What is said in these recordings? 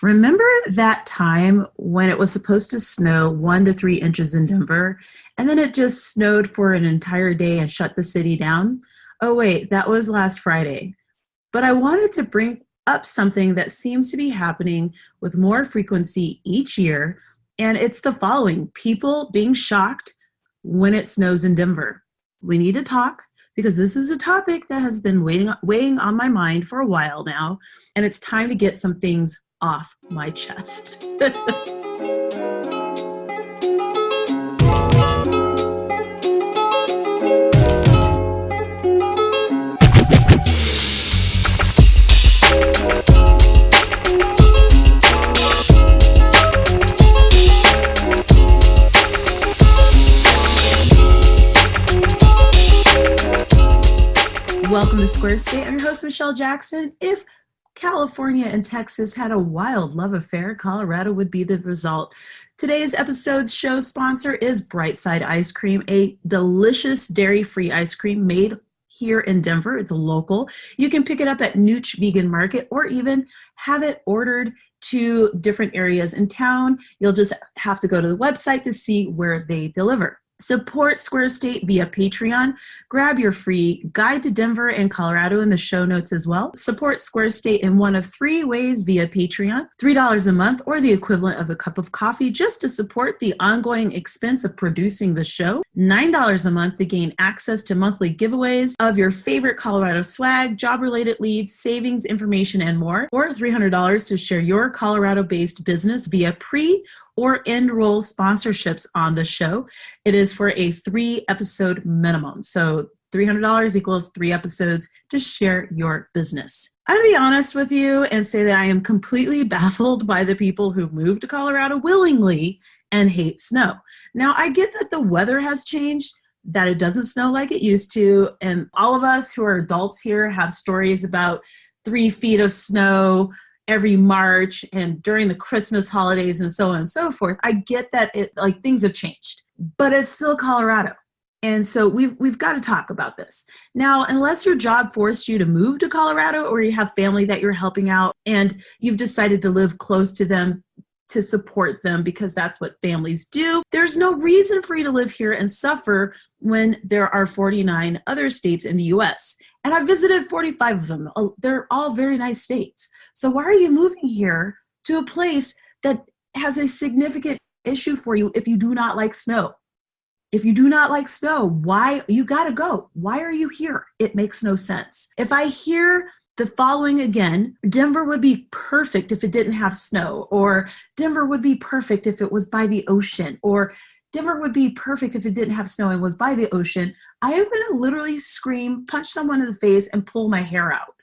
Remember that time when it was supposed to snow 1 to 3 inches in Denver, and then it just snowed for an entire day and shut the city down? Oh, wait, that was last Friday. But I wanted to bring up something that seems to be happening with more frequency each year, and it's the following: people being shocked when it snows in Denver. We need to talk because this is a topic that has been weighing on my mind for a while now, and it's time to get some things off my chest. Welcome to Square State. I'm your host, Michelle Jackson. If California and Texas had a wild love affair, Colorado would be the result. Today's episode's show sponsor is Brightside Ice Cream, a delicious dairy-free ice cream made here in Denver. It's local. You can pick it up at Nooch Vegan Market or even have it ordered to different areas in town. You'll just have to go to the website to see where they deliver. Support Square State via Patreon. Grab your free guide to Denver and Colorado in the show notes as well. Support Square State in one of 3 ways via Patreon: $3 a month or the equivalent of a cup of coffee just to support the ongoing expense of producing the show. $9 a month to gain access to monthly giveaways of your favorite Colorado swag, job-related leads, savings information, and more. Or $300 to share your Colorado-based business via pre- or end-roll sponsorships on the show. It is for a 3-episode minimum. So $300 equals 3 episodes to share your business. I'm going to be honest with you and say that I am completely baffled by the people who moved to Colorado willingly and hate snow. Now, I get that the weather has changed, that it doesn't snow like it used to, and all of us who are adults here have stories about 3 feet of snow every March and during the Christmas holidays and so on and so forth. I get that things have changed, but it's still Colorado. And so we've got to talk about this. Now, unless your job forced you to move to Colorado or you have family that you're helping out and you've decided to live close to them to support them because that's what families do, there's no reason for you to live here and suffer when there are 49 other states in the U.S. And I visited 45 of them. They're all very nice states. So why are you moving here to a place that has a significant issue for you if you do not like snow? If you do not like snow, why? You got to go. Why are you here? It makes no sense. If I hear the following again: Denver would be perfect if it didn't have snow, or Denver would be perfect if it was by the ocean, or Denver would be perfect if it didn't have snow and was by the ocean, I am going to literally scream, punch someone in the face, and pull my hair out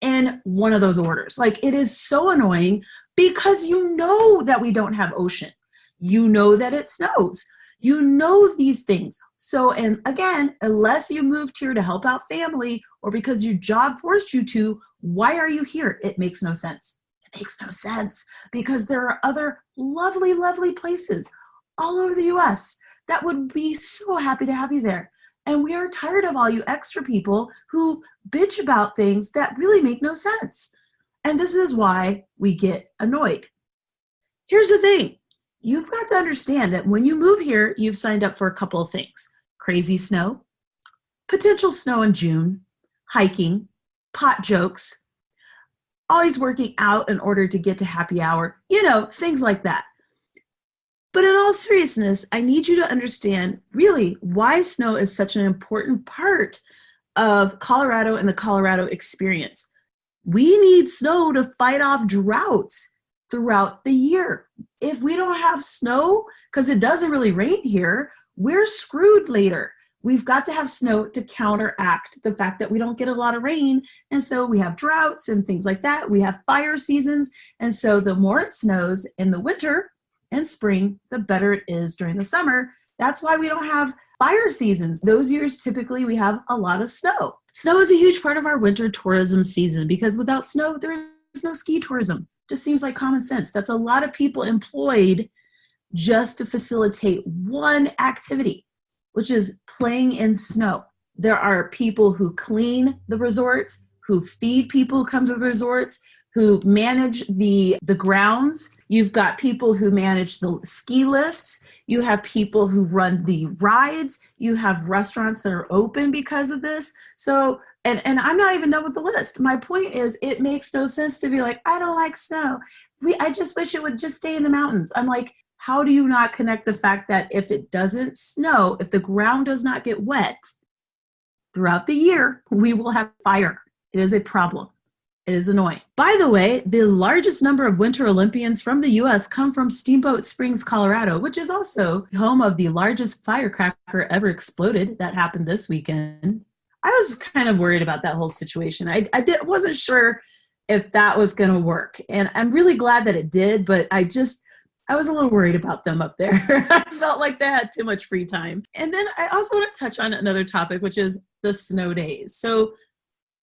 in one of those orders. Like, it is so annoying because you know that we don't have ocean. You know that it snows. You know these things. So, and again, unless you moved here to help out family or because your job forced you to, why are you here? It makes no sense. It makes no sense because there are other lovely, lovely places all over the U.S. that would be so happy to have you there. And we are tired of all you extra people who bitch about things that really make no sense. And this is why we get annoyed. Here's the thing. You've got to understand that when you move here, you've signed up for a couple of things: crazy snow, potential snow in June, hiking, pot jokes, always working out in order to get to happy hour, things like that. But in all seriousness, I need you to understand really why snow is such an important part of Colorado and the Colorado experience. We need snow to fight off droughts throughout the year. If we don't have snow, because it doesn't really rain here, we're screwed later. We've got to have snow to counteract the fact that we don't get a lot of rain. And so we have droughts and things like that. We have fire seasons. And so the more it snows in the winter and spring, the better it is during the summer. That's why we don't have fire seasons. Those years, typically, we have a lot of snow. Snow is a huge part of our winter tourism season because without snow, there is no ski tourism. Just seems like common sense. That's a lot of people employed just to facilitate one activity, which is playing in snow. There are people who clean the resorts, who feed people who come to the resorts, who manage the grounds. You've got people who manage the ski lifts. You have people who run the rides. You have restaurants that are open because of this. So, and I'm not even done with the list. My point is, it makes no sense to be like, I don't like snow. I just wish it would just stay in the mountains. I'm like, how do you not connect the fact that if it doesn't snow, if the ground does not get wet throughout the year, we will have fire. It is a problem. It is annoying. By the way, the largest number of Winter Olympians from the U.S. come from Steamboat Springs, Colorado, which is also home of the largest firecracker ever exploded. That happened this weekend. I was kind of worried about that whole situation. I wasn't sure if that was going to work. And I'm really glad that it did, but I was a little worried about them up there. I felt like they had too much free time. And then I also want to touch on another topic, which is the snow days. So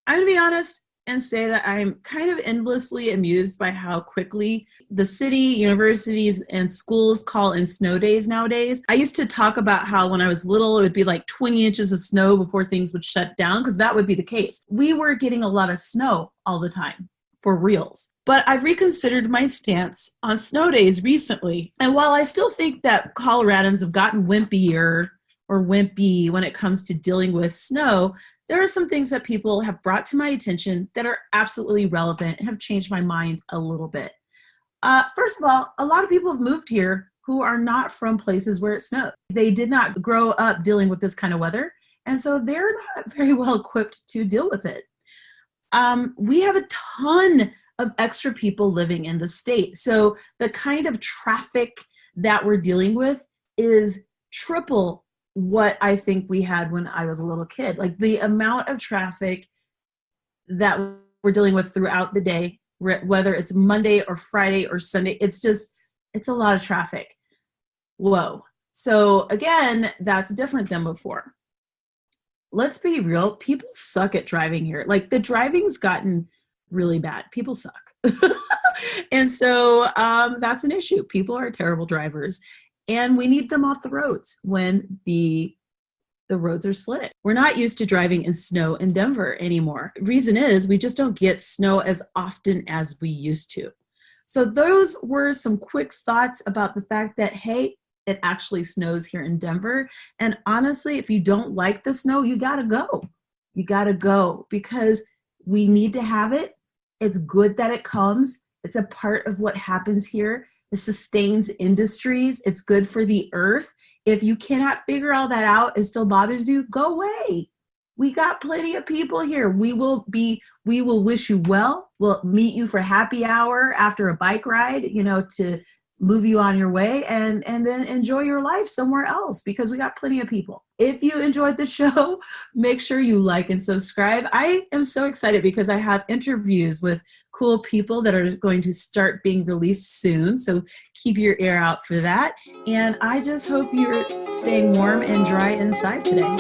I'm going to be honest and say that I'm kind of endlessly amused by how quickly the city, universities, and schools call in snow days nowadays. I used to talk about how when I was little, it would be like 20 inches of snow before things would shut down, because that would be the case. We were getting a lot of snow all the time, for reals. But I've reconsidered my stance on snow days recently. And while I still think that Coloradans have gotten wimpier or wimpy when it comes to dealing with snow, there are some things that people have brought to my attention that are absolutely relevant and have changed my mind a little bit. First of all, a lot of people have moved here who are not from places where it snows. They did not grow up dealing with this kind of weather, and so they're not very well equipped to deal with it. We have a ton of extra people living in the state, so the kind of traffic that we're dealing with is triple what I think we had when I was a little kid. Like the amount of traffic that we're dealing with throughout the day, whether it's Monday or Friday or Sunday, it's a lot of traffic. Whoa. So again, that's different than before. Let's be real. People suck at driving here. Like the driving's gotten really bad. People suck. And so that's an issue. People are terrible drivers. And we need them off the roads when the roads are slick. We're not used to driving in snow in Denver anymore. Reason is we just don't get snow as often as we used to. So those were some quick thoughts about the fact that, hey, it actually snows here in Denver. And honestly, if you don't like the snow, you gotta go. You gotta go because we need to have it. It's good that it comes. It's a part of what happens here. It sustains industries. It's good for the earth. If you cannot figure all that out, it still bothers you, go away. We got plenty of people here. We will wish you well. We'll meet you for happy hour after a bike ride, to move you on your way and then enjoy your life somewhere else because we got plenty of people. If you enjoyed the show, make sure you like and subscribe. I am so excited because I have interviews with cool people that are going to start being released soon. So keep your ear out for that. And I just hope you're staying warm and dry inside today.